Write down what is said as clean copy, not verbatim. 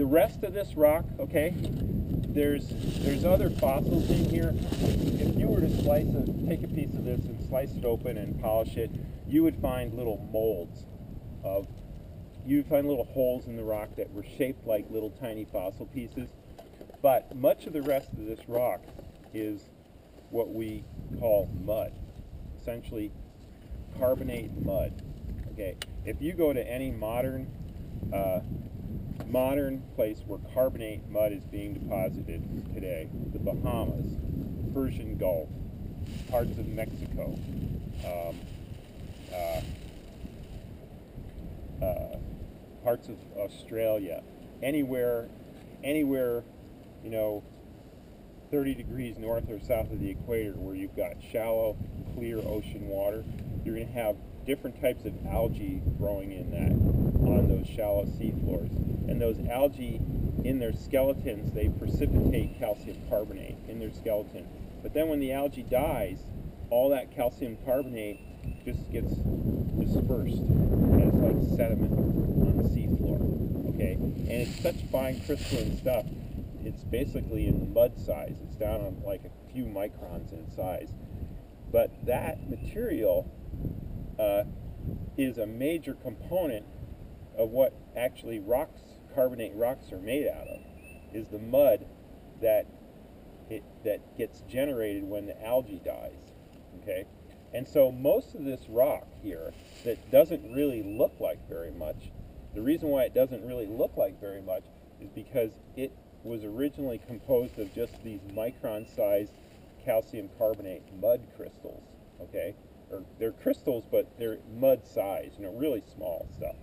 the rest of this rock, okay, there's other fossils in here. If you were to take a piece of this and slice it open and polish it, you would find little molds you'd find little holes in the rock that were shaped like little tiny fossil pieces. But much of the rest of this rock is what we call mud, essentially carbonate mud. Okay, if you go to any modern place where carbonate mud is being deposited today, the Bahamas, Persian Gulf, parts of Mexico, parts of Australia, anywhere, 30 degrees north or south of the equator where you've got shallow, clear ocean water, you're going to have different types of algae growing on those shallow sea floors. And those algae, in their skeletons, they precipitate calcium carbonate in their skeleton. But then when the algae dies, all that calcium carbonate just gets dispersed as like sediment on the sea floor. Okay, and it's such fine crystalline stuff. It's basically in mud size. It's down on like a few microns in size. But that material is a major component of what actually carbonate rocks are made out of, is the mud that gets generated when the algae dies. Okay, and so most of this rock here that doesn't really look like very much, the reason why it doesn't really look like very much is because it was originally composed of just these micron-sized calcium carbonate mud crystals. Okay, or they're crystals, but they're mud-sized, really small stuff.